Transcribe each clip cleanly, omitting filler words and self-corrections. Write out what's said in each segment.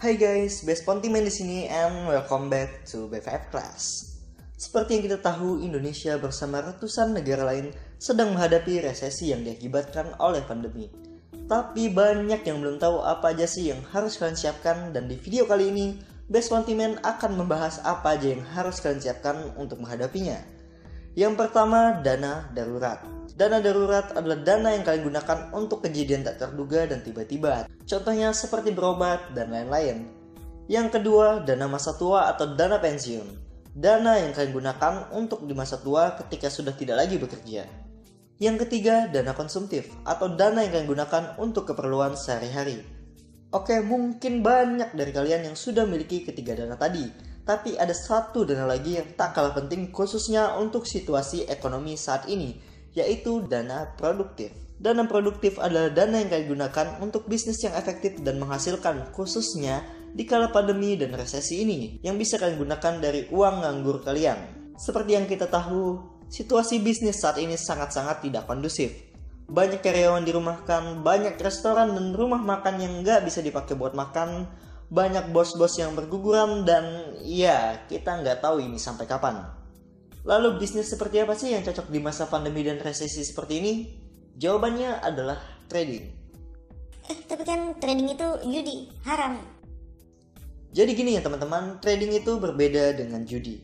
Hai guys, Best Pontiman di sini and welcome back to B5 Class. Seperti yang kita tahu, Indonesia bersama ratusan negara lain sedang menghadapi resesi yang diakibatkan oleh pandemi. Tapi banyak yang belum tahu apa aja sih yang harus kalian siapkan, dan di video kali ini Best Pontiman akan membahas apa aja yang harus kalian siapkan untuk menghadapinya. Yang pertama, dana darurat. Dana darurat adalah dana yang kalian gunakan untuk kejadian tak terduga dan tiba-tiba. Contohnya seperti berobat dan lain-lain. Yang kedua, dana masa tua atau dana pensiun. Dana yang kalian gunakan untuk di masa tua ketika sudah tidak lagi bekerja. Yang ketiga, dana konsumtif atau dana yang kalian gunakan untuk keperluan sehari-hari. Oke, mungkin banyak dari kalian yang sudah memiliki ketiga dana tadi. Tapi ada satu dana lagi yang tak kalah penting khususnya untuk situasi ekonomi saat ini, yaitu dana produktif. Dana produktif adalah dana yang kalian gunakan untuk bisnis yang efektif dan menghasilkan, khususnya di kala pandemi dan resesi ini, yang bisa kalian gunakan dari uang nganggur kalian. Seperti yang kita tahu, situasi bisnis saat ini sangat-sangat tidak kondusif. Banyak karyawan dirumahkan, banyak restoran dan rumah makan yang nggak bisa dipakai buat makan, banyak bos-bos yang berguguran, dan ya, kita nggak tahu ini sampai kapan. Lalu bisnis seperti apa sih yang cocok di masa pandemi dan resesi seperti ini? Jawabannya adalah trading. Tapi kan trading itu judi, haram. Jadi gini ya teman-teman, trading itu berbeda dengan judi.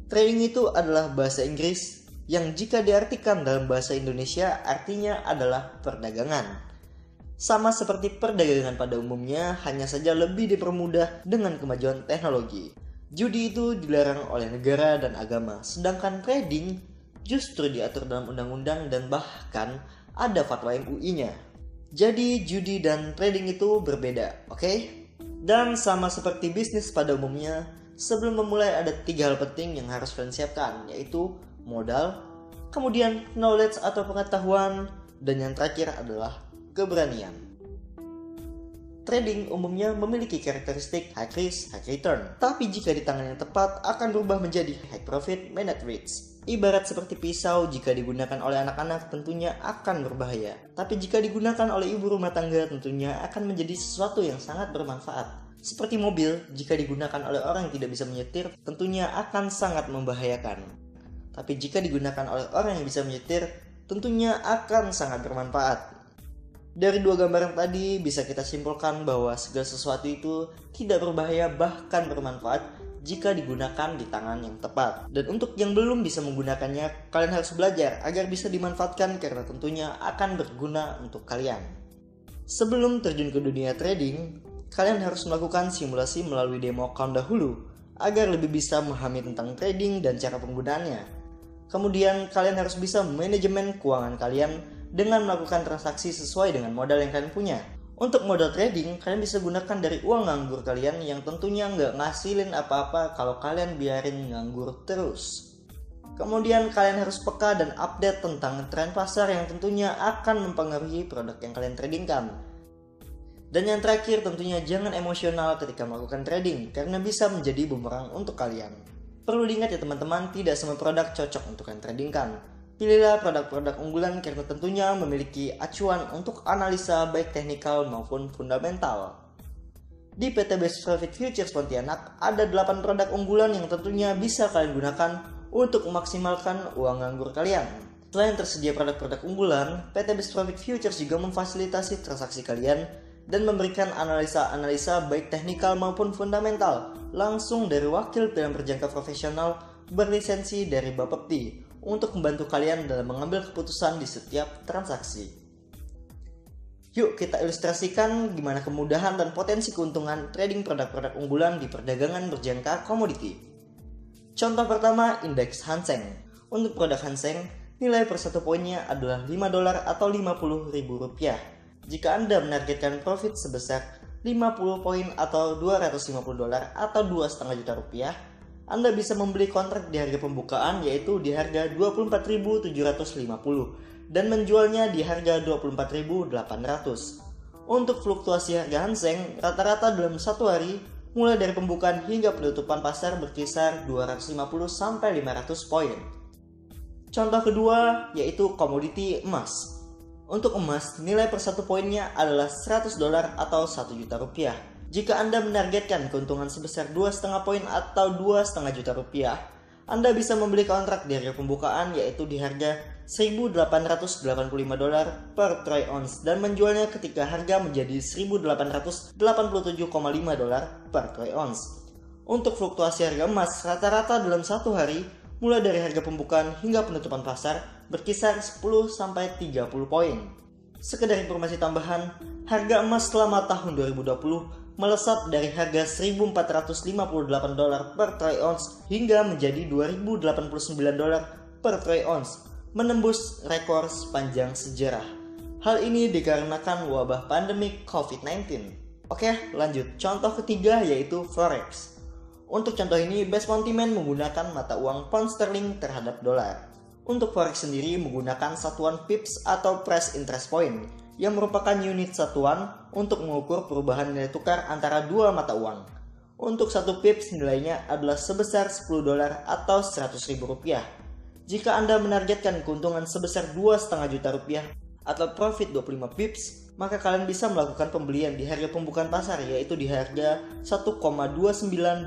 Trading itu adalah bahasa Inggris yang jika diartikan dalam bahasa Indonesia artinya adalah perdagangan. Sama seperti perdagangan pada umumnya, hanya saja lebih dipermudah dengan kemajuan teknologi. Judi itu dilarang oleh negara dan agama, sedangkan trading justru diatur dalam undang-undang dan bahkan ada fatwa MUI-nya. Jadi judi dan trading itu berbeda, oke? Dan sama seperti bisnis pada umumnya, sebelum memulai ada 3 hal penting yang harus kalian siapkan, yaitu modal, kemudian knowledge atau pengetahuan, dan yang terakhir adalah keberanian. Trading umumnya memiliki karakteristik high risk, high return. Tapi jika di tangan yang tepat akan berubah menjadi high profit, net rich. Ibarat seperti pisau, jika digunakan oleh anak-anak tentunya akan berbahaya. Tapi jika digunakan oleh ibu rumah tangga tentunya akan menjadi sesuatu yang sangat bermanfaat. Seperti mobil, jika digunakan oleh orang yang tidak bisa menyetir tentunya akan sangat membahayakan. Tapi jika digunakan oleh orang yang bisa menyetir tentunya akan sangat bermanfaat. Dari 2 gambaran tadi bisa kita simpulkan bahwa segala sesuatu itu tidak berbahaya bahkan bermanfaat jika digunakan di tangan yang tepat. Dan untuk yang belum bisa menggunakannya, kalian harus belajar agar bisa dimanfaatkan karena tentunya akan berguna untuk kalian. Sebelum terjun ke dunia trading, kalian harus melakukan simulasi melalui demo account dahulu agar lebih bisa memahami tentang trading dan cara penggunaannya. Kemudian kalian harus bisa manajemen keuangan kalian dengan melakukan transaksi sesuai dengan modal yang kalian punya. Untuk modal trading, kalian bisa gunakan dari uang nganggur kalian yang tentunya nggak ngasilin apa-apa kalau kalian biarin nganggur terus. Kemudian kalian harus peka dan update tentang tren pasar yang tentunya akan mempengaruhi produk yang kalian tradingkan. Dan yang terakhir tentunya jangan emosional ketika melakukan trading karena bisa menjadi bumerang untuk kalian. Perlu diingat ya teman-teman, tidak semua produk cocok untuk kalian tradingkan. Pilihlah produk-produk unggulan karena tentunya memiliki acuan untuk analisa baik teknikal maupun fundamental. Di PT Best Profit Futures Pontianak ada 8 produk unggulan yang tentunya bisa kalian gunakan untuk memaksimalkan uang nganggur kalian. Selain tersedia produk-produk unggulan, PT Best Profit Futures juga memfasilitasi transaksi kalian dan memberikan analisa-analisa baik teknikal maupun fundamental langsung dari wakil pilihan berjangka profesional berlisensi dari Bapepti untuk membantu kalian dalam mengambil keputusan di setiap transaksi. Yuk kita ilustrasikan gimana kemudahan dan potensi keuntungan trading produk-produk unggulan di perdagangan berjangka komoditi. Contoh pertama, indeks Hang Seng. Untuk produk Hang Seng, nilai per 1 poinnya adalah $5 atau Rp50.000. Jika Anda menargetkan profit sebesar 50 poin atau $250 atau Rp2,5 juta, Anda bisa membeli kontrak di harga pembukaan yaitu di harga 24.750 dan menjualnya di harga 24.800. Untuk fluktuasi harga Hang Seng rata-rata dalam satu hari mulai dari pembukaan hingga penutupan pasar berkisar 250 sampai 500 poin. Contoh kedua yaitu komoditi emas. Untuk emas, nilai per 1 poinnya adalah $100 atau Rp1 juta. Jika Anda menargetkan keuntungan sebesar 2,5 poin atau 2,5 juta rupiah, Anda bisa membeli kontrak di harga pembukaan yaitu di harga $1.885 per troy ounce dan menjualnya ketika harga menjadi $1.887,5 per troy ounce. Untuk fluktuasi harga emas rata-rata dalam satu hari mulai dari harga pembukaan hingga penutupan pasar berkisar 10-30 poin. Sekedar informasi tambahan, harga emas selama tahun 2020 melesat dari harga $1.458 per troy ounce hingga menjadi $2.089 per troy ounce, menembus rekor sepanjang sejarah. Hal ini dikarenakan wabah pandemi COVID-19. Oke, lanjut. Contoh ketiga yaitu Forex. Untuk contoh ini, Best Pontiman menggunakan mata uang pound sterling terhadap dolar. Untuk Forex sendiri menggunakan satuan pips atau price interest point, yang merupakan unit satuan untuk mengukur perubahan nilai tukar antara dua mata uang. Untuk satu pips nilainya adalah sebesar $10 atau Rp100.000. Jika Anda menargetkan keuntungan sebesar 2,5 juta rupiah atau profit 25 pips, maka kalian bisa melakukan pembelian di harga pembukaan pasar yaitu di harga 1,2920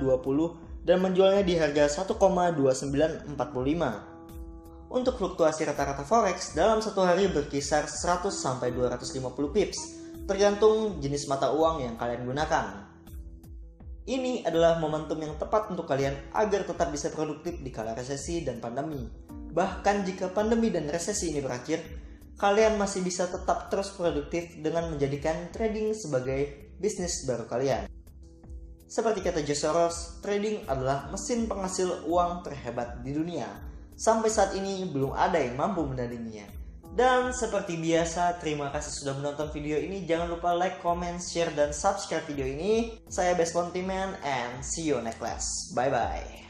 dan menjualnya di harga 1,2945. Untuk fluktuasi rata-rata forex dalam satu hari berkisar 100-250 pips, tergantung jenis mata uang yang kalian gunakan. Ini adalah momentum yang tepat untuk kalian agar tetap bisa produktif di kala resesi dan pandemi. Bahkan jika pandemi dan resesi ini berakhir, kalian masih bisa tetap terus produktif dengan menjadikan trading sebagai bisnis baru kalian. Seperti kata George Soros, trading adalah mesin penghasil uang terhebat di dunia. Sampai saat ini belum ada yang mampu menandinginya. Dan seperti biasa, terima kasih sudah menonton video ini. Jangan lupa like, comment, share, dan subscribe video ini. Saya Best Pontiman and see you next class. Bye bye.